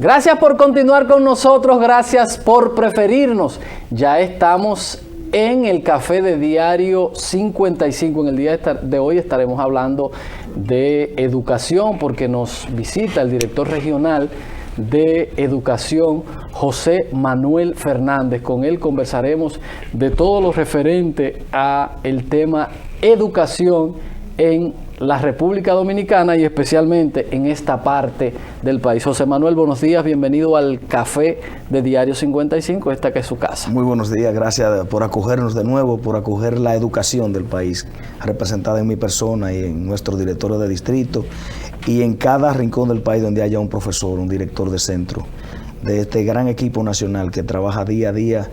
Gracias por continuar con nosotros, gracias por preferirnos. Ya estamos en el Café de Diario 55. En el día de hoy estaremos hablando de educación porque nos visita el director regional de Educación, José Manuel Fernández. Con él conversaremos de todo lo referente a el tema educación en la República Dominicana y especialmente en esta parte del país. José Manuel, buenos días, bienvenido al Café de Diario 55, esta que es su casa. Muy buenos días, gracias por acogernos de nuevo, por acoger la educación del país, representada en mi persona y en nuestro directorio de distrito, y en cada rincón del país donde haya un profesor, un director de centro, de este gran equipo nacional que trabaja día a día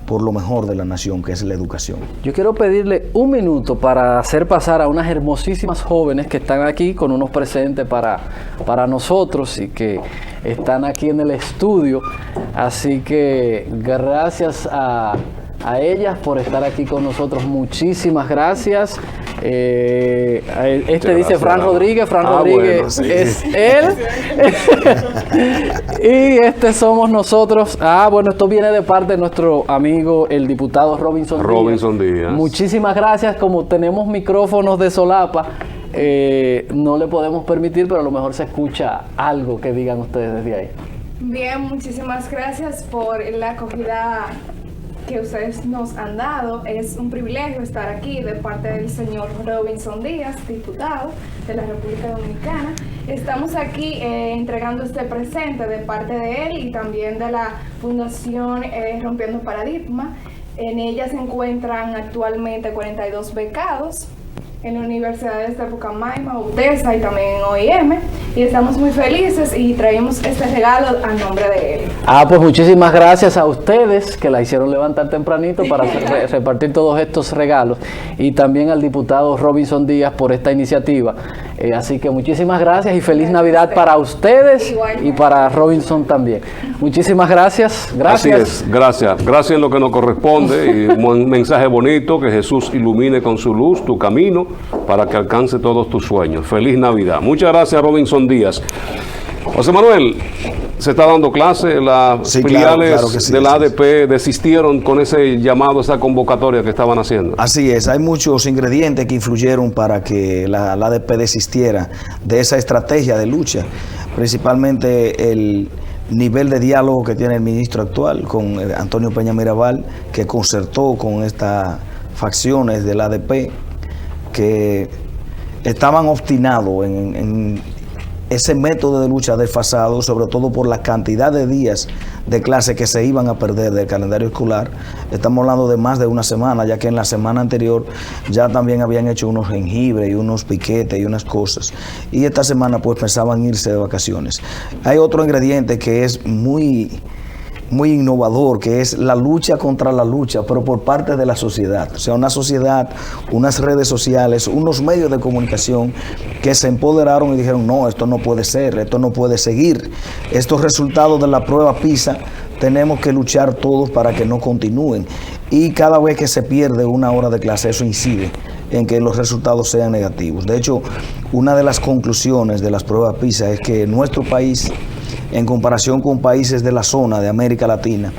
por lo mejor de la nación, que es la educación. Yo quiero pedirle un minuto para hacer pasar a unas hermosísimas jóvenes que están aquí con unos presentes para nosotros y que están aquí en el estudio. Así que gracias a ellas por estar aquí con nosotros. Muchísimas gracias. Este dice Fran Rodríguez. Fran Rodríguez, bueno, sí, es él. Y este somos nosotros. Bueno, esto viene de parte de nuestro amigo, el diputado Robinson Díaz. Muchísimas gracias. Como tenemos micrófonos de solapa, no le podemos permitir, pero a lo mejor se escucha algo que digan ustedes desde ahí. Bien, muchísimas gracias por la acogida que ustedes nos han dado. Es un privilegio estar aquí de parte del señor Robinson Díaz, diputado de la República Dominicana. Estamos aquí entregando este presente de parte de él y también de la Fundación Rompiendo Paradigma. En ella se encuentran actualmente 42 becados en universidades de Pucamaima, UTESA y también en OIM, y estamos muy felices y traemos este regalo a nombre de él. Pues muchísimas gracias a ustedes que la hicieron levantar tempranito para repartir todos estos regalos, y también al diputado Robinson Díaz por esta iniciativa. Así que muchísimas gracias y feliz Navidad para ustedes y para Robinson también. Muchísimas gracias. Gracias. Así es, gracias en lo que nos corresponde, y un mensaje bonito: que Jesús ilumine con su luz tu camino para que alcance todos tus sueños. Feliz Navidad. Muchas gracias, Robinson Díaz. José Manuel, se está dando clase, las filiales claro que sí, de la ADP desistieron con ese llamado, esa convocatoria que estaban haciendo. Así es, hay muchos ingredientes que influyeron para que la ADP desistiera de esa estrategia de lucha, principalmente el nivel de diálogo que tiene el ministro actual con Antonio Peña Mirabal, que concertó con estas facciones de la ADP que estaban obstinados en ese método de lucha desfasado, sobre todo por la cantidad de días de clase que se iban a perder del calendario escolar. Estamos hablando de más de una semana, ya que en la semana anterior ya también habían hecho unos jengibres y unos piquetes y unas cosas. Y esta semana pues pensaban irse de vacaciones. Hay otro ingrediente que es muy innovador, que es la lucha contra la lucha, pero por parte de la sociedad. O sea, una sociedad, unas redes sociales, unos medios de comunicación que se empoderaron y dijeron: no, esto no puede ser, esto no puede seguir. Estos resultados de la prueba PISA tenemos que luchar todos para que no continúen. Y cada vez que se pierde una hora de clase, eso incide en que los resultados sean negativos. De hecho, una de las conclusiones de las pruebas PISA es que nuestro país, en comparación con países de la zona de América Latina,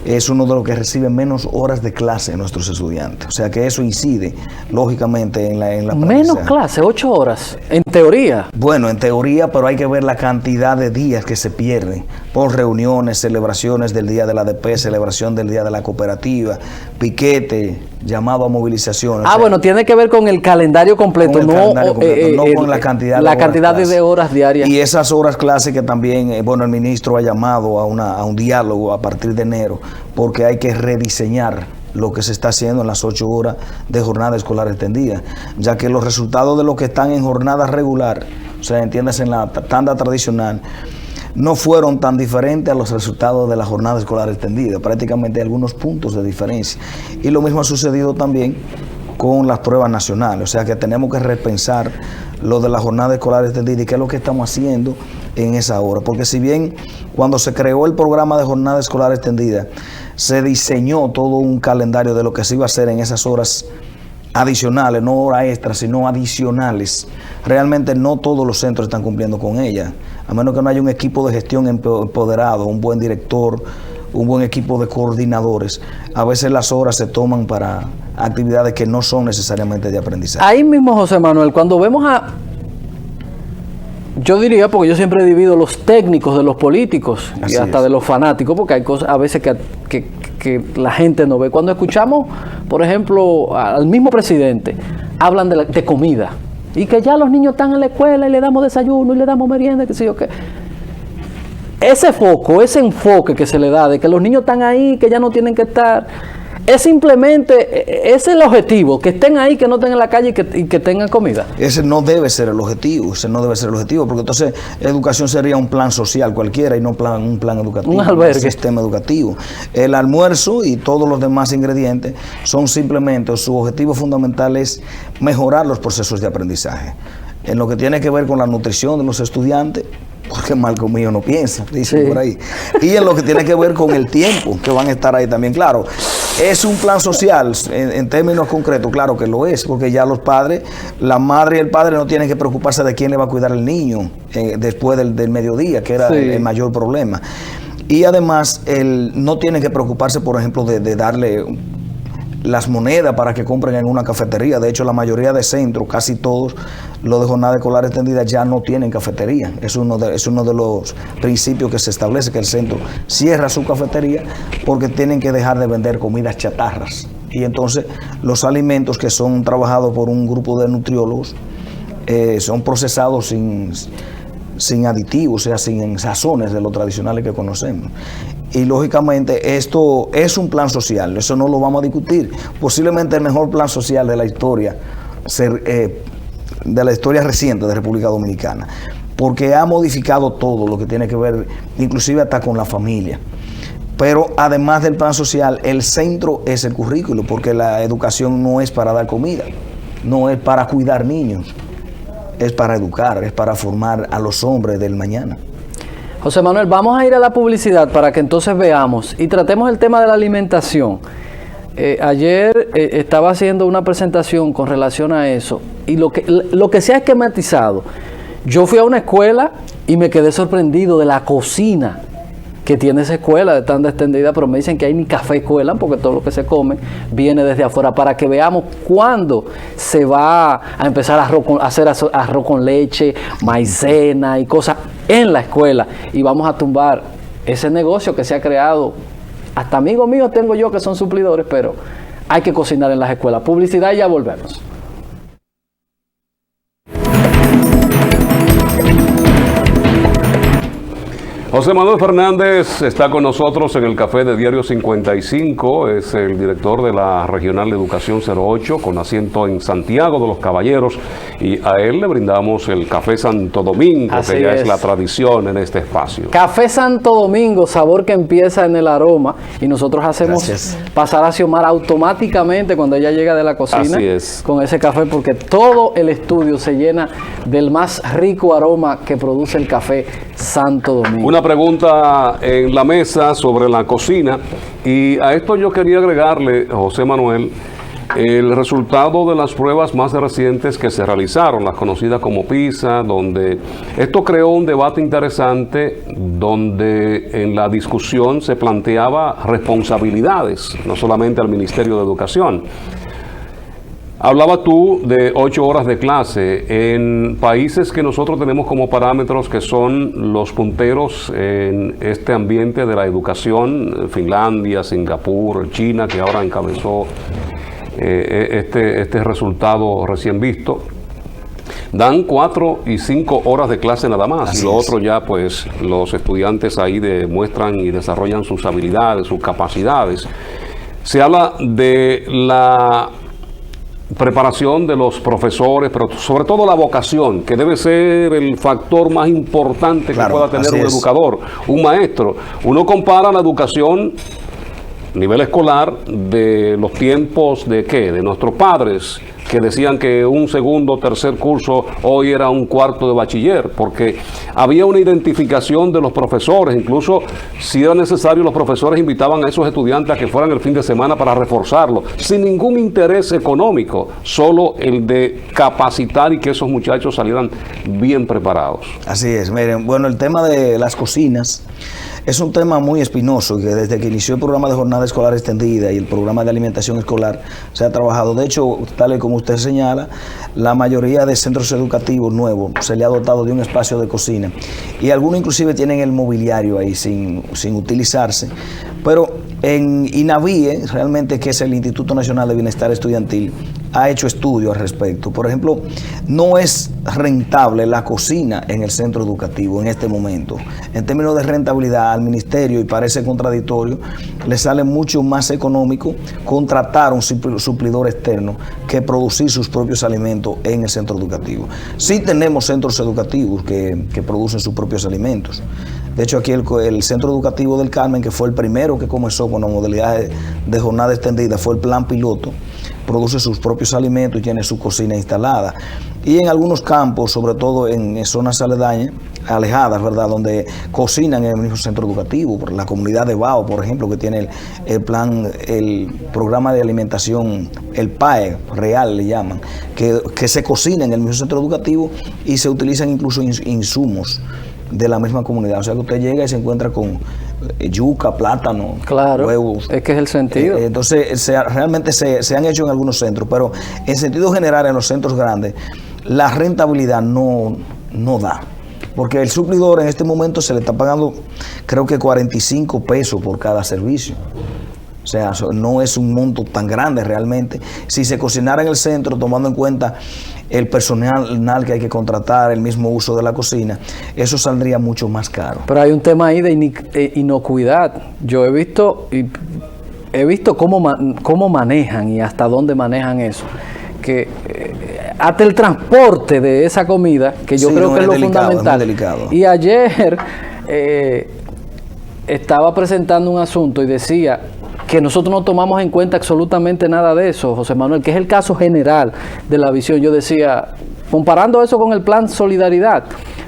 es uno de los que recibe menos horas de clase de nuestros estudiantes. O sea que eso incide, lógicamente, en la menos clase, 8 horas, en teoría. Bueno, en teoría, pero hay que ver la cantidad de días que se pierden por reuniones, celebraciones del Día de la ADP, celebración del Día de la Cooperativa, piquete, llamado a movilizaciones. Bueno, tiene que ver con el calendario completo, no con la cantidad de horas diarias. Y esas horas clase que también, el ministro ha llamado a un diálogo a partir de enero, porque hay que rediseñar lo que se está haciendo en las 8 horas de jornada escolar extendida, ya que los resultados de los que están en jornada regular, o sea, entiendes, en la tanda tradicional, no fueron tan diferentes a los resultados de la jornada escolar extendida. Prácticamente hay algunos puntos de diferencia. Y lo mismo ha sucedido también con las pruebas nacionales. O sea que tenemos que repensar lo de la jornada escolar extendida y qué es lo que estamos haciendo en esa hora. Porque si bien cuando se creó el programa de jornada escolar extendida, se diseñó todo un calendario de lo que se iba a hacer en esas horas adicionales, no horas extras, sino adicionales. Realmente no todos los centros están cumpliendo con ella. a menos que no haya un equipo de gestión empoderado, un buen director, un buen equipo de coordinadores, a veces las horas se toman para actividades que no son necesariamente de aprendizaje. Ahí mismo, José Manuel, cuando vemos yo diría, porque yo siempre divido los técnicos de los políticos y hasta de los fanáticos, porque hay cosas a veces que la gente no ve. Cuando escuchamos, por ejemplo, al mismo presidente, hablan de comida, y que ya los niños están en la escuela y le damos desayuno y le damos merienda, qué sé yo qué. Ese foco, ese enfoque que se le da de que los niños están ahí, que ya no tienen que estar, es simplemente, es el objetivo, que estén ahí, que no estén en la calle y que tengan comida. Ese no debe ser el objetivo, porque entonces educación sería un plan social cualquiera y no un plan educativo, un albergue, un sistema educativo. El almuerzo y todos los demás ingredientes son simplemente, su objetivo fundamental es mejorar los procesos de aprendizaje. En lo que tiene que ver con la nutrición de los estudiantes, porque mal comido no piensa, dicen por ahí. Y en lo que tiene que ver con el tiempo, que van a estar ahí también, claro. Es un plan social, en términos concretos, claro que lo es, porque ya los padres, la madre y el padre no tienen que preocuparse de quién le va a cuidar al niño después del mediodía, que era el mayor problema. Y además, no tienen que preocuparse, por ejemplo, de darle las monedas para que compren en una cafetería. De hecho, la mayoría de centros, casi todos los de jornada escolar extendida ya no tienen cafetería. Es uno de los principios que se establece, que el centro cierra su cafetería porque tienen que dejar de vender comidas chatarras. Y entonces los alimentos que son trabajados por un grupo de nutriólogos son procesados sin aditivos, o sea, sin sazones de los tradicionales que conocemos. Y lógicamente esto es un plan social, eso no lo vamos a discutir. Posiblemente el mejor plan social de la historia, reciente de República Dominicana, porque ha modificado todo lo que tiene que ver, inclusive hasta con la familia. Pero además del plan social, el centro es el currículo, porque la educación no es para dar comida, no es para cuidar niños, es para educar, es para formar a los hombres del mañana. José Manuel, vamos a ir a la publicidad para que entonces veamos y tratemos el tema de la alimentación. Ayer estaba haciendo una presentación con relación a eso y lo que se ha esquematizado. Yo fui a una escuela y me quedé sorprendido de la cocina que tiene esa escuela de tan extendida, pero me dicen que hay ni café escuela porque todo lo que se come viene desde afuera, para que veamos cuándo se va a empezar a hacer arroz con leche, maicena y cosas en la escuela, y vamos a tumbar ese negocio que se ha creado. Hasta amigos míos tengo yo que son suplidores, pero hay que cocinar en las escuelas. Publicidad y ya volvemos. José Manuel Fernández está con nosotros en el café de Diario 55, es el director de la Regional de Educación 08, con asiento en Santiago de los Caballeros, y a él le brindamos el Café Santo Domingo, que ya es la tradición en este espacio. Café Santo Domingo, sabor que empieza en el aroma, y nosotros hacemos pasar a Xiomar automáticamente cuando ella llega de la cocina con ese café, porque todo el estudio se llena del más rico aroma que produce el Café Santo Domingo. Una pregunta en la mesa sobre la cocina, y a esto yo quería agregarle, José Manuel, el resultado de las pruebas más recientes que se realizaron, las conocidas como PISA, donde esto creó un debate interesante, donde en la discusión se planteaba responsabilidades, no solamente al Ministerio de Educación. Hablaba tú de 8 horas de clase en países que nosotros tenemos como parámetros, que son los punteros en este ambiente de la educación: Finlandia, Singapur, China, que ahora encabezó este resultado recién visto. Dan 4 y 5 horas de clase nada más, y lo otro ya pues los estudiantes ahí demuestran y desarrollan sus habilidades, sus capacidades. Se habla de la preparación de los profesores, pero sobre todo la vocación, que debe ser el factor más importante que pueda tener un educador, un maestro. Uno compara la educación a nivel escolar de los tiempos de nuestros padres, que decían que un segundo o tercer curso hoy era un cuarto de bachiller, porque había una identificación de los profesores, incluso si era necesario los profesores invitaban a esos estudiantes a que fueran el fin de semana para reforzarlo, sin ningún interés económico, solo el de capacitar y que esos muchachos salieran bien preparados. Así es, miren, bueno, el tema de las cocinas es un tema muy espinoso que desde que inició el programa de jornada escolar extendida y el programa de alimentación escolar se ha trabajado. De hecho, tal y como usted señala, la mayoría de centros educativos nuevos se le ha dotado de un espacio de cocina y algunos inclusive tienen el mobiliario ahí sin utilizarse. Pero en INAVIE, realmente, que es el Instituto Nacional de Bienestar Estudiantil, ha hecho estudios al respecto. Por ejemplo, no es rentable la cocina en el centro educativo en este momento. En términos de rentabilidad al ministerio, y parece contradictorio, le sale mucho más económico contratar un suplidor externo que producir sus propios alimentos en el centro educativo. Sí tenemos centros educativos que producen sus propios alimentos. De hecho, aquí el Centro Educativo del Carmen, que fue el primero que comenzó con la modalidad de jornada extendida, fue el plan piloto, produce sus propios alimentos y tiene su cocina instalada. Y en algunos campos, sobre todo en zonas aledañas, alejadas, ¿verdad?, donde cocinan en el mismo centro educativo, por la comunidad de Bao, por ejemplo, que tiene el programa de alimentación, el PAE real le llaman, que se cocina en el mismo centro educativo y se utilizan incluso insumos de la misma comunidad. O sea que usted llega y se encuentra con yuca, plátano, claro, huevos. Es que es el sentido. Entonces, realmente se han hecho en algunos centros, pero en sentido general en los centros grandes, la rentabilidad no da. Porque el suplidor en este momento se le está pagando, creo que 45 pesos por cada servicio. O sea, no es un monto tan grande realmente. Si se cocinara en el centro, tomando en cuenta el personal que hay que contratar, el mismo uso de la cocina, eso saldría mucho más caro. Pero hay un tema ahí de inocuidad. Yo he visto cómo manejan y hasta dónde manejan eso. Que hasta el transporte de esa comida, que yo creo que es lo fundamental. Es muy delicado. Y ayer estaba presentando un asunto y decía que nosotros no tomamos en cuenta absolutamente nada de eso, José Manuel, que es el caso general de la visión. Yo decía, comparando eso con el plan Solidaridad,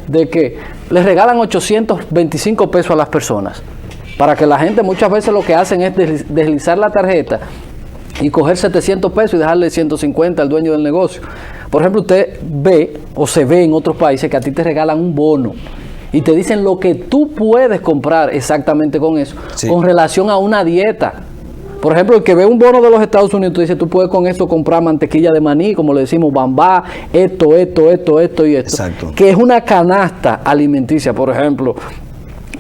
de que les regalan 825 pesos a las personas, para que la gente muchas veces lo que hacen es deslizar la tarjeta y coger 700 pesos y dejarle 150 al dueño del negocio. Por ejemplo, usted ve o se ve en otros países que a ti te regalan un bono y te dicen lo que tú puedes comprar exactamente con eso, sí, con relación a una dieta. Por ejemplo, el que ve un bono de los Estados Unidos, tú dices, tú puedes con esto comprar mantequilla de maní, como le decimos, bambá, esto y esto. Exacto. Que es una canasta alimenticia. Por ejemplo,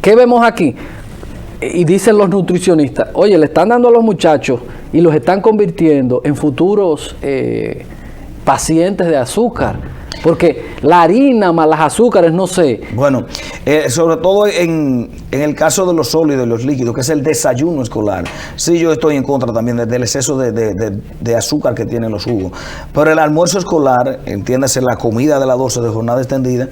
¿qué vemos aquí? Y dicen los nutricionistas, oye, le están dando a los muchachos y los están convirtiendo en futuros pacientes de azúcar. Porque la harina más las azúcares, no sé. Bueno, sobre todo en el caso de los sólidos y los líquidos, que es el desayuno escolar. Sí, yo estoy en contra también del exceso de azúcar que tienen los jugos. Pero el almuerzo escolar, entiéndase, la comida de las 12 de jornada extendida,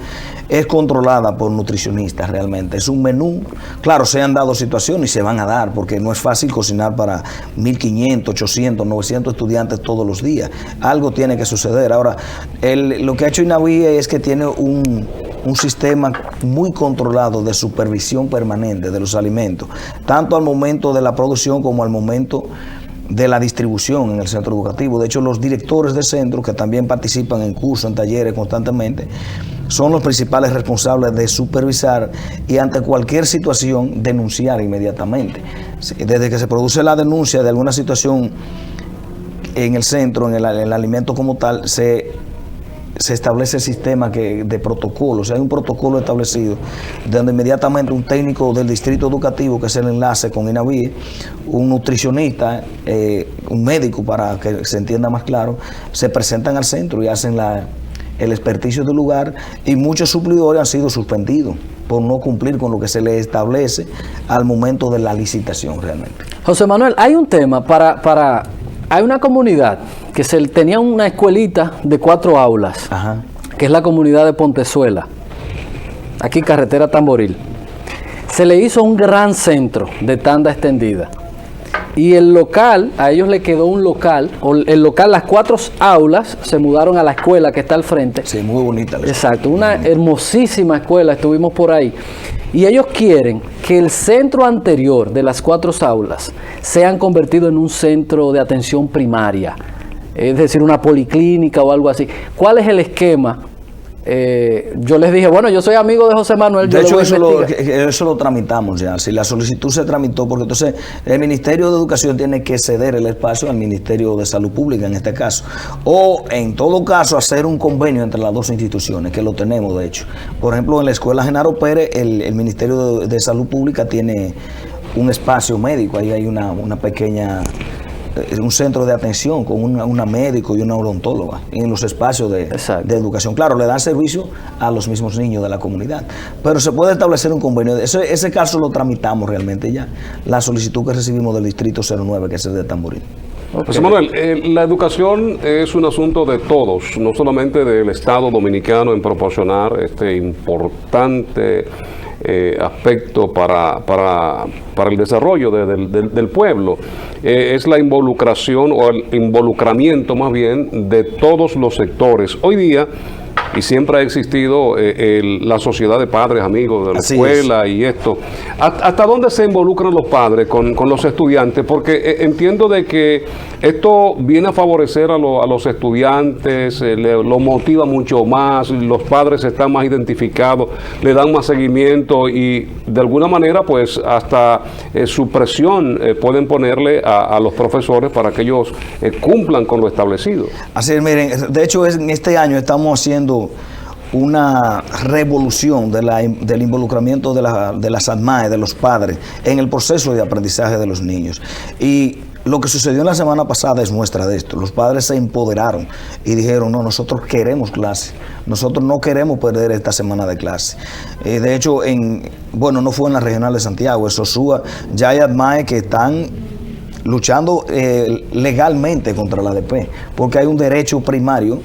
es controlada por nutricionistas realmente. Es un menú. Claro, se han dado situaciones y se van a dar, porque no es fácil cocinar para 1.500, 800, 900 estudiantes todos los días. Algo tiene que suceder. Ahora, lo que ha hecho INAVIE es que tiene un sistema muy controlado de supervisión permanente de los alimentos, tanto al momento de la producción como al momento de la distribución en el centro educativo. De hecho, los directores de centro, que también participan en cursos, en talleres constantemente, son los principales responsables de supervisar y ante cualquier situación denunciar inmediatamente. Desde que se produce la denuncia de alguna situación en el centro, en el alimento como tal, se establece el sistema de protocolo. O sea, hay un protocolo establecido donde inmediatamente un técnico del distrito educativo, que es el enlace con INAVIE, un nutricionista, un médico, para que se entienda más claro, se presentan al centro y hacen el experticio del lugar, y muchos suplidores han sido suspendidos por no cumplir con lo que se les establece al momento de la licitación realmente. José Manuel, hay un tema hay una comunidad que tenía una escuelita de 4 aulas, Ajá, que es la comunidad de Pontezuela, aquí carretera Tamboril. Se le hizo un gran centro de tanda extendida. Y el local, a ellos le quedó un local, o el local, las 4 aulas se mudaron a la escuela que está al frente. Sí, muy bonita la escuela. Exacto, una hermosísima escuela, estuvimos por ahí. Y ellos quieren que el centro anterior de las 4 aulas sean convertido en un centro de atención primaria, es decir, una policlínica o algo así. ¿Cuál es el esquema? Yo les dije, bueno, yo soy amigo de José Manuel. De hecho, eso lo tramitamos ya. Si la solicitud se tramitó, porque entonces el Ministerio de Educación tiene que ceder el espacio al Ministerio de Salud Pública en este caso. O, en todo caso, hacer un convenio entre las 2 instituciones, que lo tenemos, de hecho. Por ejemplo, en la Escuela Genaro Pérez, el Ministerio de Salud Pública tiene un espacio médico. Ahí hay una pequeña... un centro de atención con una médico y una odontóloga en los espacios de educación. Claro, le dan servicio a los mismos niños de la comunidad, pero se puede establecer un convenio. Ese caso lo tramitamos realmente ya, la solicitud que recibimos del Distrito 09, que es el de Tamboril. José Manuel, la educación es un asunto de todos, no solamente del Estado dominicano en proporcionar este importante aspecto para el desarrollo del pueblo. Es la involucración o el involucramiento más bien de todos los sectores. Hoy día, y siempre ha existido la sociedad de padres, amigos de la escuela y esto. ¿Hasta dónde se involucran los padres con los estudiantes? Porque entiendo de que esto viene a favorecer a los estudiantes, lo motiva mucho más, los padres están más identificados, le dan más seguimiento y de alguna manera pues hasta su presión pueden ponerle a los profesores para que ellos cumplan con lo establecido. Así es, miren, de hecho en este año estamos haciendo una revolución del involucramiento de las ADMAE, de los padres, en el proceso de aprendizaje de los niños. Y lo que sucedió la semana pasada es muestra de esto. Los padres se empoderaron y dijeron, no, nosotros queremos clase, nosotros no queremos perder esta semana de clase. De hecho, no fue en la regional de Santiago, en Sosúa, ya hay ADMAE que están luchando legalmente contra la ADP, porque hay un derecho primario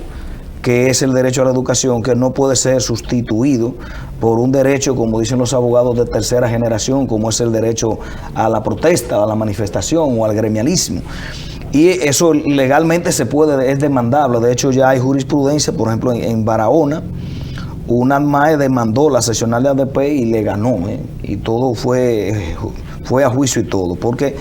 que es el derecho a la educación, que no puede ser sustituido por un derecho, como dicen los abogados de tercera generación, como es el derecho a la protesta, a la manifestación o al gremialismo. Y eso legalmente es demandable. De hecho, ya hay jurisprudencia, por ejemplo, en Barahona, una ADMAE demandó la seccional de ADP y le ganó, y todo fue a juicio y todo, porque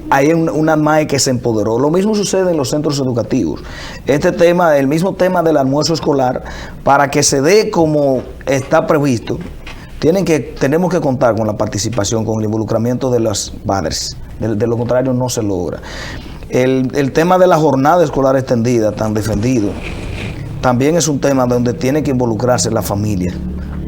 hay una ADMAE que se empoderó. Lo mismo sucede en los centros educativos. El mismo tema del almuerzo escolar, para que se dé como está previsto, tenemos que contar con la participación, con el involucramiento de los padres. De lo contrario no se logra. El tema de la jornada escolar extendida, tan defendido, también es un tema donde tiene que involucrarse la familia,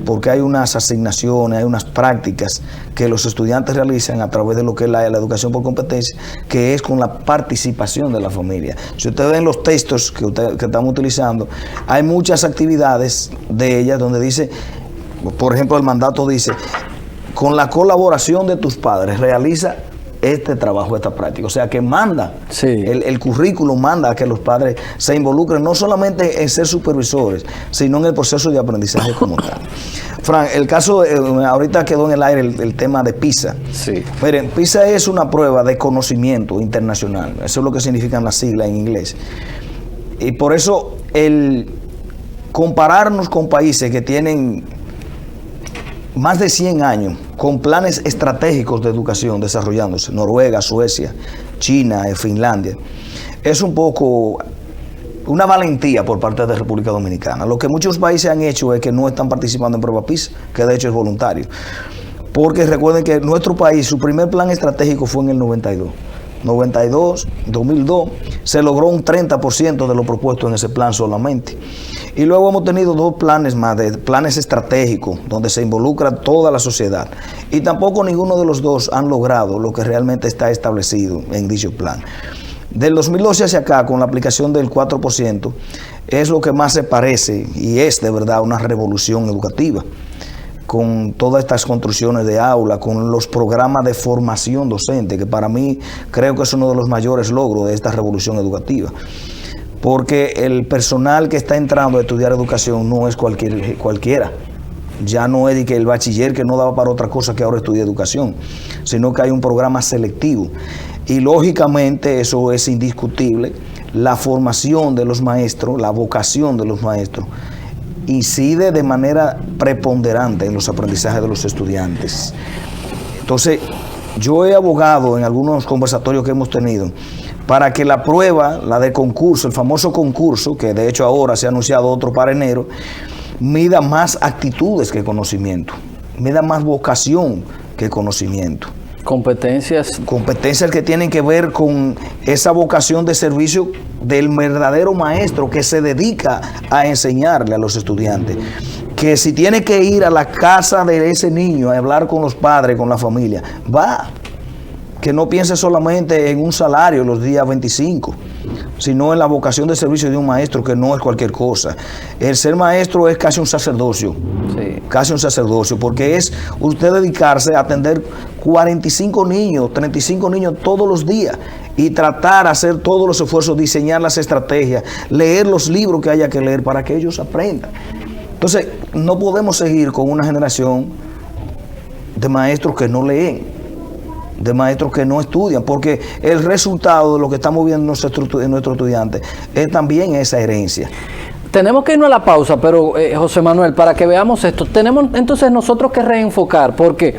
porque hay unas asignaciones, hay unas prácticas que los estudiantes realizan a través de lo que es la educación por competencia, que es con la participación de la familia. Si ustedes ven los textos que estamos utilizando, hay muchas actividades de ellas donde dice, por ejemplo, el mandato dice, con la colaboración de tus padres, realiza este trabajo, esta práctica. O sea, que manda, el currículum manda a que los padres se involucren no solamente en ser supervisores, sino en el proceso de aprendizaje como tal. Fran, el caso, ahorita quedó en el aire el tema de PISA. Sí. Miren, PISA es una prueba de conocimiento internacional. Eso es lo que significan las siglas en inglés. Y por eso, el compararnos con países que tienen más de 100 años con planes estratégicos de educación desarrollándose, Noruega, Suecia, China, Finlandia, es un poco una valentía por parte de República Dominicana. Lo que muchos países han hecho es que no están participando en prueba PISA, que de hecho es voluntario. Porque recuerden que nuestro país, su primer plan estratégico fue en el 2002, se logró un 30% de lo propuesto en ese plan solamente. Y luego hemos tenido 2 planes más, de planes estratégicos, donde se involucra toda la sociedad. Y tampoco ninguno de los 2 han logrado lo que realmente está establecido en dicho plan. Del 2012 hacia acá, con la aplicación del 4%, es lo que más se parece, y es de verdad una revolución educativa, con todas estas construcciones de aula, con los programas de formación docente, que para mí creo que es uno de los mayores logros de esta revolución educativa. Porque el personal que está entrando a estudiar educación no es cualquiera. Ya no es de que el bachiller que no daba para otra cosa que ahora estudia educación, sino que hay un programa selectivo. Y lógicamente eso es indiscutible. La formación de los maestros, la vocación de los maestros, incide de manera preponderante en los aprendizajes de los estudiantes. Entonces, yo he abogado en algunos conversatorios que hemos tenido para que la prueba, la de concurso, el famoso concurso, que de hecho ahora se ha anunciado otro para enero, mida más actitudes que conocimiento, mida más vocación que conocimiento. Competencias que tienen que ver con esa vocación de servicio del verdadero maestro que se dedica a enseñarle a los estudiantes. Que si tiene que ir a la casa de ese niño a hablar con los padres, con la familia, va. Que no piense solamente en un salario los días 25, sino en la vocación de servicio de un maestro, que no es cualquier cosa. El ser maestro es casi un sacerdocio, sí. Casi un sacerdocio, porque es usted dedicarse a atender 45 niños, 35 niños todos los días y tratar de hacer todos los esfuerzos, diseñar las estrategias, leer los libros que haya que leer para que ellos aprendan. Entonces, no podemos seguir con una generación de maestros que no leen, de maestros que no estudian, porque el resultado de lo que estamos viendo en nuestros estudiantes es también esa herencia. Tenemos que irnos a la pausa, pero José Manuel, para que veamos esto, tenemos entonces nosotros que reenfocar, porque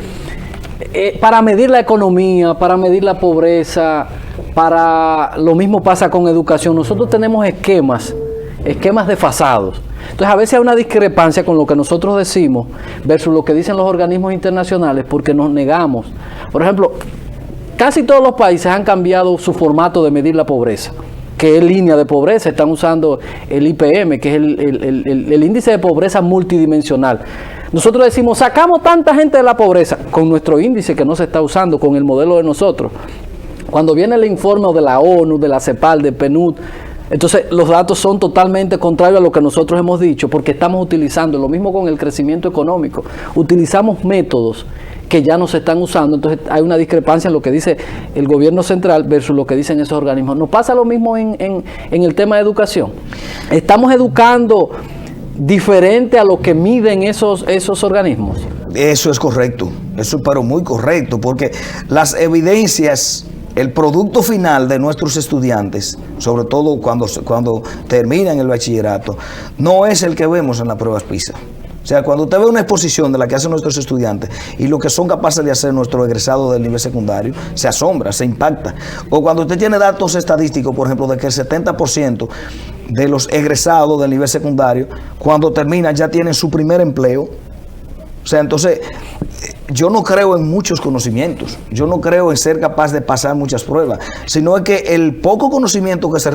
para medir la economía, para medir la pobreza, lo mismo pasa con educación, nosotros tenemos esquemas desfasados. Entonces a veces hay una discrepancia con lo que nosotros decimos versus lo que dicen los organismos internacionales, porque nos negamos. Por ejemplo, casi todos los países han cambiado su formato de medir la pobreza, que es línea de pobreza. Están usando el IPM, que es el índice de pobreza multidimensional. Nosotros decimos, sacamos tanta gente de la pobreza, con nuestro índice que no se está usando, con el modelo de nosotros. Cuando viene el informe de la ONU, de la CEPAL, de PNUD, entonces los datos son totalmente contrarios a lo que nosotros hemos dicho, porque estamos utilizando, lo mismo con el crecimiento económico, utilizamos métodos que ya no se están usando. Entonces hay una discrepancia en lo que dice el gobierno central versus lo que dicen esos organismos. ¿Nos pasa lo mismo en el tema de educación? ¿Estamos educando diferente a lo que miden esos organismos? Eso es correcto, eso pero muy correcto, porque las evidencias, el producto final de nuestros estudiantes, sobre todo cuando terminan el bachillerato, no es el que vemos en las pruebas PISA. O sea, cuando usted ve una exposición de la que hacen nuestros estudiantes y lo que son capaces de hacer nuestros egresados del nivel secundario, se asombra, se impacta. O cuando usted tiene datos estadísticos, por ejemplo, de que el 70% de los egresados del nivel secundario, cuando terminan ya tienen su primer empleo. O sea, entonces, yo no creo en muchos conocimientos, yo no creo en ser capaz de pasar muchas pruebas, sino es que el poco conocimiento que se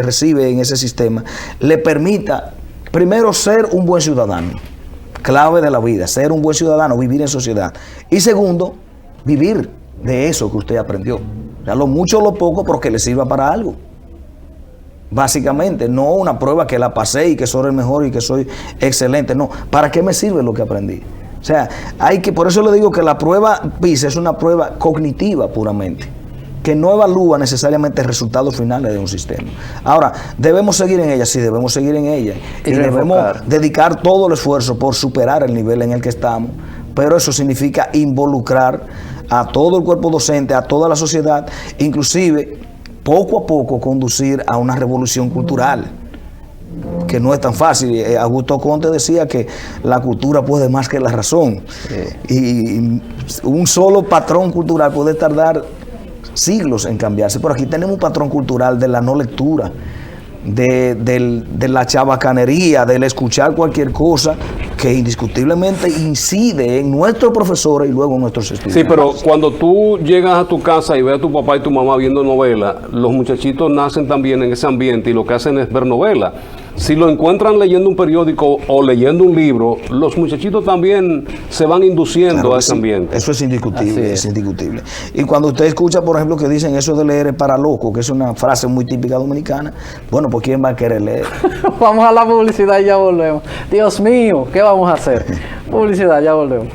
recibe en ese sistema le permita, primero, ser un buen ciudadano, clave de la vida, ser un buen ciudadano, vivir en sociedad. Y segundo, vivir de eso que usted aprendió. O sea, lo mucho o lo poco, pero que le sirva para algo. Básicamente, no una prueba que la pasé y que soy el mejor y que soy excelente. No, ¿para qué me sirve lo que aprendí? O sea, por eso le digo que la prueba PISA es una prueba cognitiva puramente, que no evalúa necesariamente resultados finales de un sistema. Ahora, ¿debemos seguir en ella? Sí, debemos seguir en ella. Y debemos dedicar todo el esfuerzo por superar el nivel en el que estamos, pero eso significa involucrar a todo el cuerpo docente, a toda la sociedad, inclusive poco a poco conducir a una revolución cultural, que no es tan fácil. Augusto Conte decía que la cultura puede más que la razón. Y un solo patrón cultural puede tardar siglos en cambiarse, pero aquí tenemos un patrón cultural de la no lectura, de la chabacanería, del escuchar cualquier cosa, que indiscutiblemente incide en nuestros profesores y luego en nuestros estudiantes. Sí, pero cuando tú llegas a tu casa y ves a tu papá y tu mamá viendo novelas, los muchachitos nacen también en ese ambiente y lo que hacen es ver novelas. Si lo encuentran leyendo un periódico o leyendo un libro, los muchachitos también se van induciendo, claro, a ese ambiente. Eso es indiscutible, es indiscutible. Y cuando usted escucha, por ejemplo, que dicen eso de leer es para locos, que es una frase muy típica dominicana, bueno, pues ¿quién va a querer leer? Vamos a la publicidad y ya volvemos. Dios mío, ¿qué vamos a hacer? Publicidad, ya volvemos.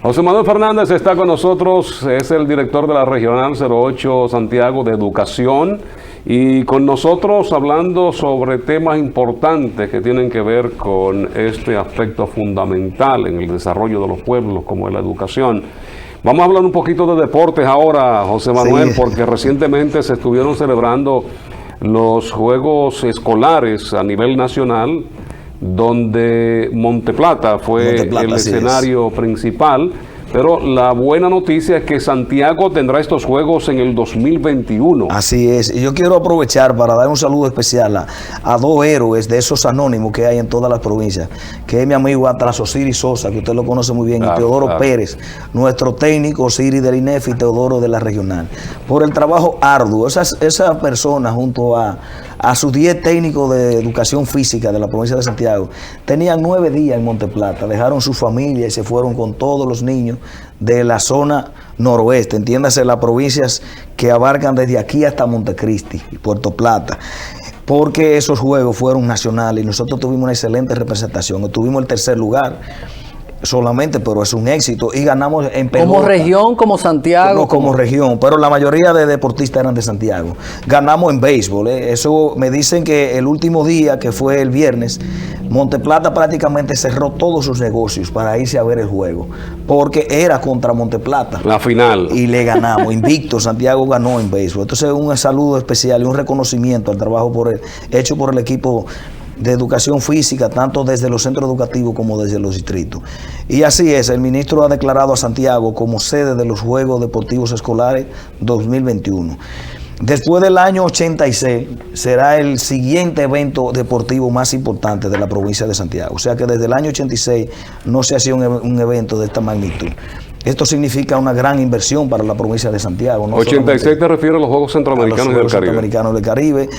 José Manuel Fernández está con nosotros, es el director de la Regional 08 Santiago de Educación, y con nosotros hablando sobre temas importantes que tienen que ver con este aspecto fundamental en el desarrollo de los pueblos, como es la educación. Vamos a hablar un poquito de deportes ahora, José Manuel, sí, porque recientemente se estuvieron celebrando los Juegos Escolares a nivel nacional, donde Monteplata fue el escenario principal, pero la buena noticia es que Santiago tendrá estos Juegos en el 2021. Así es, y yo quiero aprovechar para dar un saludo especial a dos héroes de esos anónimos que hay en todas las provincias, que es mi amigo Atlas Osiris Sosa, que usted lo conoce muy bien, y Teodoro Pérez, nuestro técnico Osiris del INEF y Teodoro de la Regional, por el trabajo arduo. Esa persona junto a sus 10 técnicos de educación física de la provincia de Santiago, tenían 9 días en Monteplata, dejaron su familia y se fueron con todos los niños de la zona noroeste, entiéndase las provincias que abarcan desde aquí hasta Montecristi y Puerto Plata, porque esos juegos fueron nacionales y nosotros tuvimos una excelente representación, obtuvimos el 3er lugar solamente, pero es un éxito, y ganamos en pelota. ¿Como región, como Santiago? No, como región, pero la mayoría de deportistas eran de Santiago. Ganamos en béisbol, eso me dicen que el último día, que fue el viernes, Monteplata prácticamente cerró todos sus negocios para irse a ver el juego, porque era contra Monteplata. La final. Y le ganamos, invicto, Santiago ganó en béisbol. Entonces un saludo especial y un reconocimiento al trabajo hecho por el equipo de educación física, tanto desde los centros educativos como desde los distritos. Y así es, el ministro ha declarado a Santiago como sede de los Juegos Deportivos Escolares 2021. Después del año 86 será el siguiente evento deportivo más importante de la provincia de Santiago. O sea que desde el año 86 no se hacía un evento de esta magnitud. Esto significa una gran inversión para la provincia de Santiago. No 86 te refieres a los Juegos Centroamericanos del Caribe. Centroamericanos del Caribe.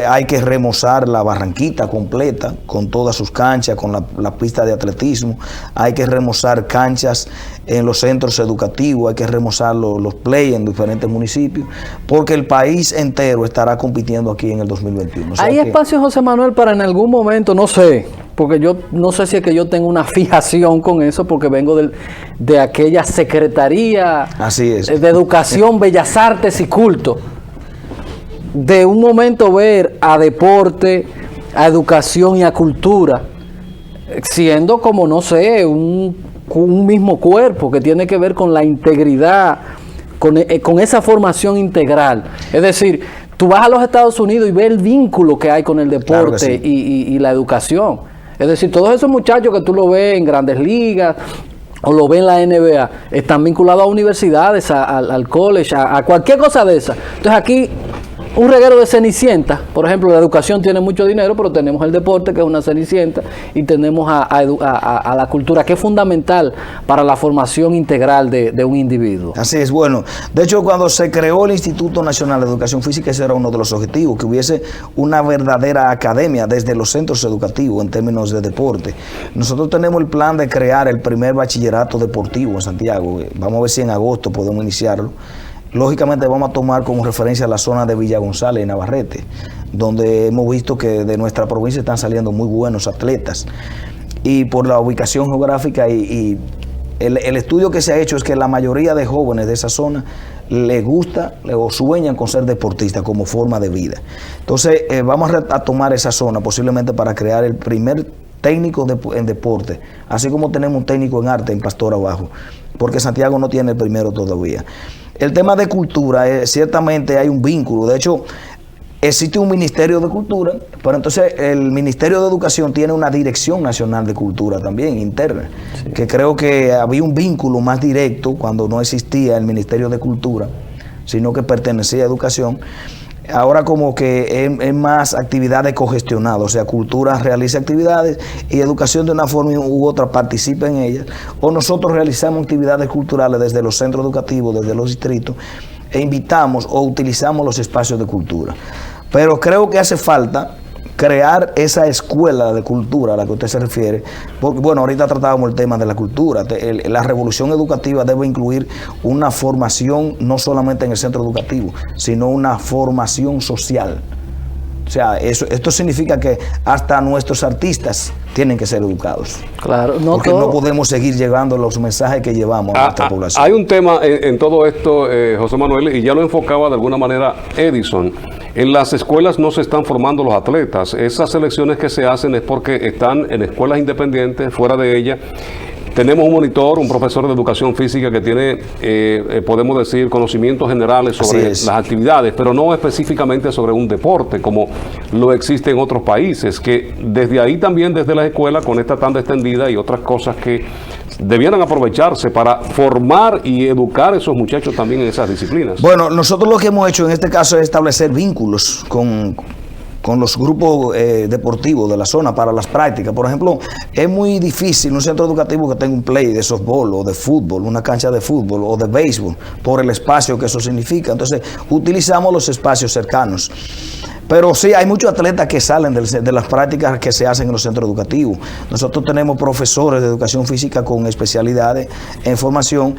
Hay que remozar la Barranquita completa, con todas sus canchas, con la pista de atletismo. Hay que remozar canchas en los centros educativos, hay que remozar los play en diferentes municipios, porque el país entero estará compitiendo aquí en el 2021. O sea, ¿hay espacio, José Manuel, para en algún momento, no sé, porque yo no sé si es que yo tengo una fijación con eso, porque vengo de aquella Secretaría Así es. de Educación, Bellas Artes y Culto, de un momento ver a deporte, a educación y a cultura, siendo como, no sé, un mismo cuerpo que tiene que ver con la integridad, con esa formación integral? Es decir, tú vas a los Estados Unidos y ves el vínculo que hay con el deporte, claro que sí, y la educación. Es decir, todos esos muchachos que tú lo ves en Grandes Ligas o lo ves en la NBA, están vinculados a universidades, al college, a cualquier cosa de esa. Entonces aquí, un reguero de cenicienta. Por ejemplo, la educación tiene mucho dinero, pero tenemos el deporte, que es una cenicienta, y tenemos a la cultura, que es fundamental para la formación integral de un individuo. Así es, bueno. De hecho, cuando se creó el Instituto Nacional de Educación Física, ese era uno de los objetivos, que hubiese una verdadera academia desde los centros educativos en términos de deporte. Nosotros tenemos el plan de crear el primer bachillerato deportivo en Santiago. Vamos a ver si en agosto podemos iniciarlo. Lógicamente vamos a tomar como referencia la zona de Villa González y Navarrete, donde hemos visto que de nuestra provincia están saliendo muy buenos atletas. Y por la ubicación geográfica y el estudio que se ha hecho es que la mayoría de jóvenes de esa zona les gusta o sueñan con ser deportistas como forma de vida. Entonces vamos a tomar esa zona posiblemente para crear el primer técnico en deporte, así como tenemos un técnico en arte en Pastor Abajo, porque Santiago no tiene el primero todavía. El tema de cultura, ciertamente hay un vínculo. De hecho, existe un Ministerio de Cultura, pero entonces el Ministerio de Educación tiene una Dirección Nacional de Cultura también, interna, sí, que creo que había un vínculo más directo cuando no existía el Ministerio de Cultura, sino que pertenecía a Educación. Ahora como que es más actividades cogestionadas, o sea, cultura realiza actividades y educación de una forma u otra participa en ellas, o nosotros realizamos actividades culturales desde los centros educativos, desde los distritos, e invitamos o utilizamos los espacios de cultura. Pero creo que hace falta crear esa escuela de cultura a la que usted se refiere, porque bueno, ahorita tratábamos el tema de la cultura. La revolución educativa debe incluir una formación no solamente en el centro educativo, sino una formación social. O sea, esto significa que hasta nuestros artistas tienen que ser educados. Claro, no Porque todo. no podemos seguir llevando los mensajes que llevamos a nuestra población. Hay un tema en todo esto, José Manuel, y ya lo enfocaba de alguna manera Edison. En las escuelas no se están formando los atletas. Esas selecciones que se hacen es porque están en escuelas independientes, fuera de ellas. Tenemos un monitor, un profesor de educación física que tiene, podemos decir, conocimientos generales sobre las actividades, pero no específicamente sobre un deporte, como lo existe en otros países, que desde ahí también, desde las escuelas, con esta tanda extendida y otras cosas que debieran aprovecharse para formar y educar a esos muchachos también en esas disciplinas. Bueno, nosotros lo que hemos hecho en este caso es establecer vínculos con los grupos deportivos de la zona para las prácticas. Por ejemplo, es muy difícil un centro educativo que tenga un play de softball o de fútbol, una cancha de fútbol o de béisbol, por el espacio que eso significa. Entonces, utilizamos los espacios cercanos. Pero sí, hay muchos atletas que salen de las prácticas que se hacen en los centros educativos. Nosotros tenemos profesores de educación física con especialidades en formación.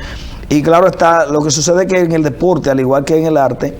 Y claro está, lo que sucede es que en el deporte, al igual que en el arte,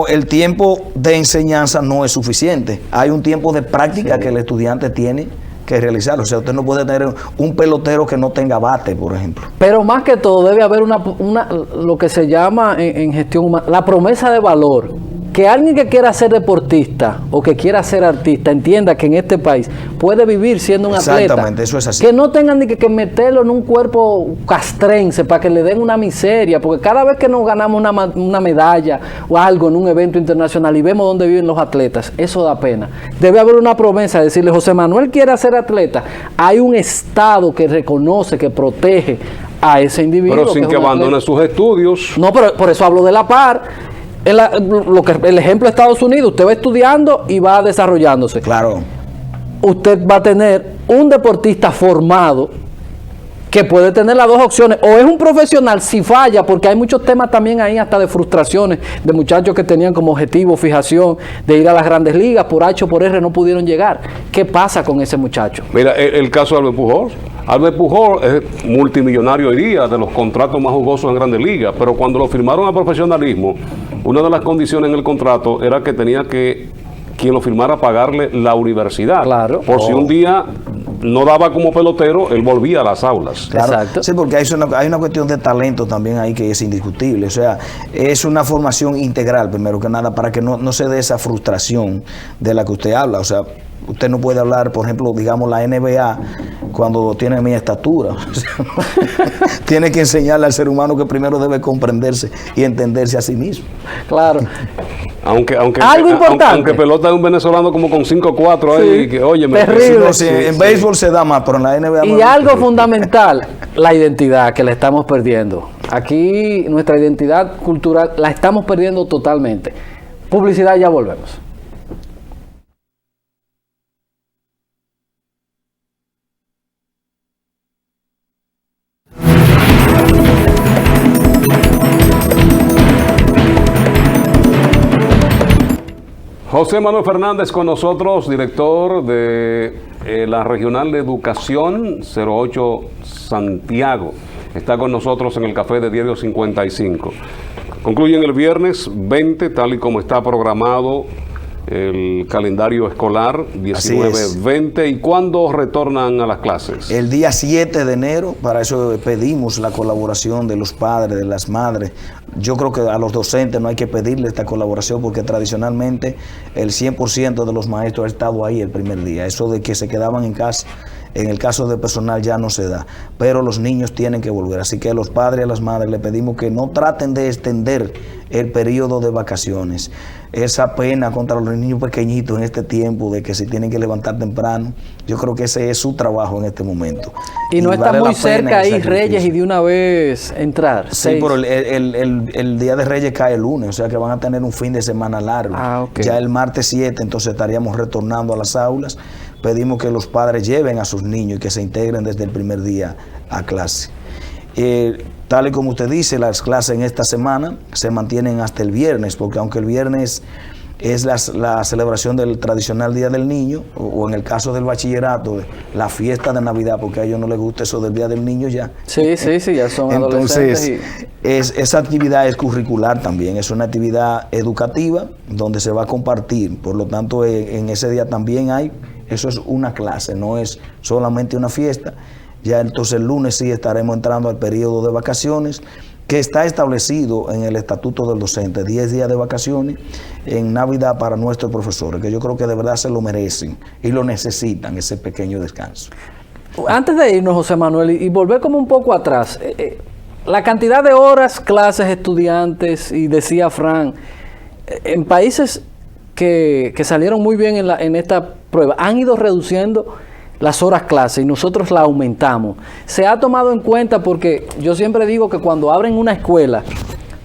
el tiempo de enseñanza no es suficiente. Hay un tiempo de práctica que el estudiante tiene que realizar. O sea, usted no puede tener un pelotero que no tenga bate, por ejemplo. Pero más que todo debe haber lo que se llama en gestión humana, la promesa de valor. Que alguien que quiera ser deportista o que quiera ser artista entienda que en este país puede vivir siendo un atleta. Exactamente, eso es así. Que no tengan ni que meterlo en un cuerpo castrense para que le den una miseria, porque cada vez que nos ganamos una medalla o algo en un evento internacional y vemos dónde viven los atletas, eso da pena. Debe haber una promesa de decirle, José Manuel quiere ser atleta, hay un Estado que reconoce, que protege a ese individuo. Pero sin que abandone sus estudios. No, pero por eso hablo de la par. El ejemplo de Estados Unidos, usted va estudiando y va desarrollándose. Claro. Usted va a tener un deportista formado que puede tener las dos opciones. O es un profesional si falla, porque hay muchos temas también ahí hasta de frustraciones de muchachos que tenían como objetivo, fijación, de ir a las grandes ligas, por H o por R no pudieron llegar. ¿Qué pasa con ese muchacho? Mira, el caso de Albert Pujols. Albert Pujols es multimillonario hoy día, de los contratos más jugosos en grandes ligas, pero cuando lo firmaron a profesionalismo, una de las condiciones en el contrato era que tenía que quien lo firmara pagarle la universidad. Claro. Por si un día no daba como pelotero, él volvía a las aulas. Claro. Exacto. Sí, porque hay una cuestión de talento también ahí que es indiscutible. O sea, es una formación integral, primero que nada, para que no se dé esa frustración de la que usted habla. O sea, usted no puede hablar, por ejemplo, digamos la NBA, cuando tiene mi estatura. Tiene que enseñarle al ser humano que primero debe comprenderse y entenderse a sí mismo. Claro. Algo importante. Aunque pelota de un venezolano como con 5'4", ahí, sí, que, oye, terrible. En béisbol se da más, pero en la NBA y algo fundamental, la identidad, que la estamos perdiendo. Aquí nuestra identidad cultural la estamos perdiendo totalmente. Publicidad, ya volvemos. José Manuel Fernández con nosotros, director de la Regional de Educación 08 Santiago. Está con nosotros en el café de Diario 55. Concluyen el viernes 20, tal y como está programado el calendario escolar, 19-20. ¿Y cuándo retornan a las clases? El día 7 de enero, para eso pedimos la colaboración de los padres, de las madres. Yo creo que a los docentes no hay que pedirle esta colaboración porque tradicionalmente el 100% de los maestros ha estado ahí el primer día. Eso de que se quedaban en casa, en el caso de personal ya no se da, pero los niños tienen que volver. Así que a los padres y a las madres le pedimos que no traten de extender el periodo de vacaciones. Esa pena contra los niños pequeñitos en este tiempo de que se tienen que levantar temprano, yo creo que ese es su trabajo en este momento. Y no está muy cerca ahí Reyes y de una vez entrar. Sí, pero el Día de Reyes cae el lunes, o sea que van a tener un fin de semana largo. Okay. Ya el martes 7, entonces estaríamos retornando a las aulas. Pedimos que los padres lleven a sus niños y que se integren desde el primer día a clase. Tal y como usted dice, las clases en esta semana se mantienen hasta el viernes, porque aunque el viernes es la celebración del tradicional Día del Niño, o en el caso del bachillerato, la fiesta de Navidad, porque a ellos no les gusta eso del Día del Niño ya. Sí, ya son adolescentes. Entonces, esa actividad es curricular también, es una actividad educativa donde se va a compartir, por lo tanto en ese día también hay Eso es una clase, no es solamente una fiesta. Ya entonces el lunes sí estaremos entrando al periodo de vacaciones, que está establecido en el estatuto del docente, 10 días de vacaciones en Navidad para nuestros profesores, que yo creo que de verdad se lo merecen y lo necesitan, ese pequeño descanso. Antes de irnos, José Manuel, y volver como un poco atrás, la cantidad de horas, clases, estudiantes, y decía Fran, en países que salieron muy bien en esta prueba, han ido reduciendo las horas clase y nosotros la aumentamos. Se ha tomado en cuenta, porque yo siempre digo que cuando abren una escuela,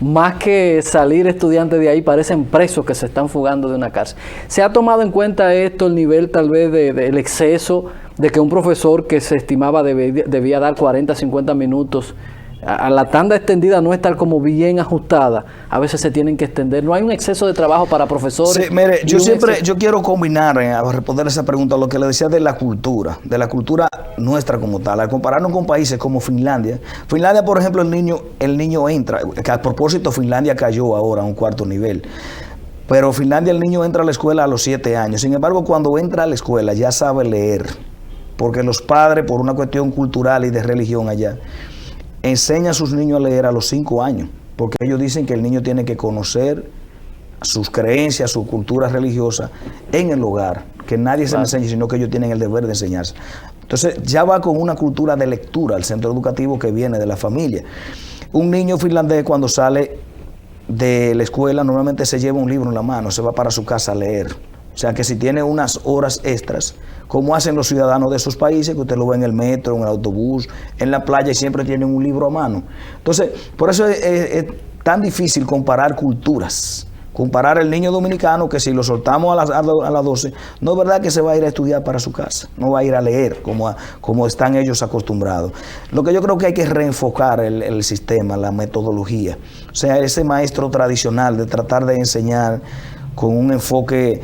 más que salir estudiantes de ahí, parecen presos que se están fugando de una cárcel. ¿Se ha tomado en cuenta esto, el nivel tal vez del exceso, de que un profesor que se estimaba debía dar 40, 50 minutos, a la tanda extendida no estar como bien ajustada, a veces se tienen que extender? ¿No hay un exceso de trabajo para profesores? Sí, mire, yo quiero combinar, a responder esa pregunta, lo que le decía de la cultura nuestra como tal, al compararnos con países como Finlandia. Finlandia, por ejemplo, el niño entra, que a propósito Finlandia cayó ahora a un cuarto nivel, pero Finlandia el niño entra a la escuela a los 7 años, sin embargo cuando entra a la escuela ya sabe leer, porque los padres, por una cuestión cultural y de religión allá, enseña a sus niños a leer a los 5 años, porque ellos dicen que el niño tiene que conocer sus creencias, su cultura religiosa en el hogar, que nadie se le enseñe, sino que ellos tienen el deber de enseñarse. Entonces ya va con una cultura de lectura al centro educativo que viene de la familia. Un niño finlandés cuando sale de la escuela normalmente se lleva un libro en la mano, se va para su casa a leer. O sea que si tiene unas horas extras, como hacen los ciudadanos de esos países, que usted lo ve en el metro, en el autobús, en la playa, y siempre tienen un libro a mano. Entonces, por eso es tan difícil comparar culturas. Comparar el niño dominicano, que si lo soltamos a las 12, no es verdad que se va a ir a estudiar para su casa, no va a ir a leer como están ellos acostumbrados. Lo que yo creo que hay que reenfocar el sistema, la metodología. O sea, ese maestro tradicional de tratar de enseñar con un enfoque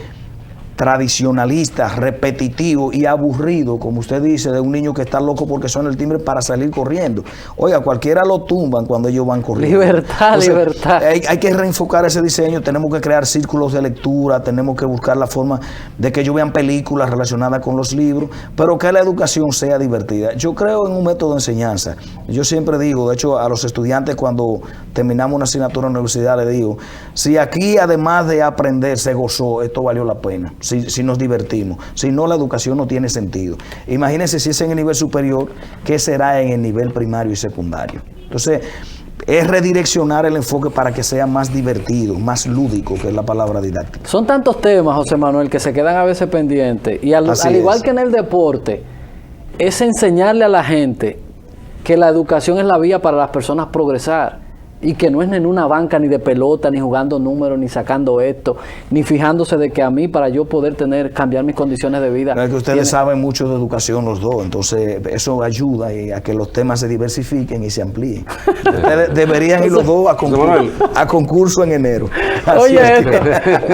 tradicionalista, repetitivo y aburrido, como usted dice, de un niño que está loco porque suena el timbre para salir corriendo. Oiga, cualquiera lo tumban cuando ellos van corriendo. Libertad, entonces, libertad. Hay que reenfocar ese diseño, tenemos que crear círculos de lectura, tenemos que buscar la forma de que ellos vean películas relacionadas con los libros, pero que la educación sea divertida. Yo creo en un método de enseñanza. Yo siempre digo, de hecho, a los estudiantes cuando terminamos una asignatura en la universidad, les digo, si aquí además de aprender se gozó, esto valió la pena. Si nos divertimos. Si no, la educación no tiene sentido. Imagínense si es en el nivel superior, ¿qué será en el nivel primario y secundario? Entonces, es redireccionar el enfoque para que sea más divertido, más lúdico, que es la palabra didáctica. Son tantos temas, José Manuel, que se quedan a veces pendientes. Y al igual que en el deporte, es enseñarle a la gente que la educación es la vía para las personas progresar. Y que no es en una banca, ni de pelota, ni jugando números, ni sacando esto, ni fijándose de que a mí, para yo poder cambiar mis condiciones de vida. Es que ustedes saben mucho de educación los dos, entonces eso ayuda a que los temas se diversifiquen y se amplíen. Ustedes deberían ir los dos a concurso en enero. Oye,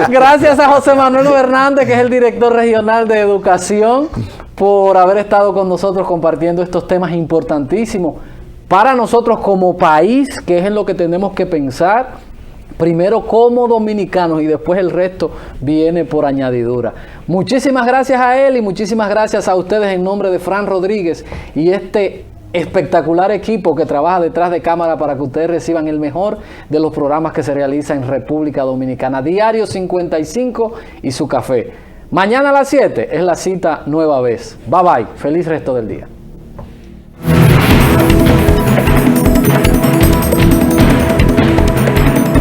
gracias a José Manuel Hernández, que es el director regional de educación, por haber estado con nosotros compartiendo estos temas importantísimos para nosotros como país, que es en lo que tenemos que pensar, primero como dominicanos y después el resto viene por añadidura. Muchísimas gracias a él y muchísimas gracias a ustedes en nombre de Fran Rodríguez y este espectacular equipo que trabaja detrás de cámara para que ustedes reciban el mejor de los programas que se realizan en República Dominicana. Diario 55 y su café. Mañana a las 7 es la cita nueva vez. Bye bye. Feliz resto del día.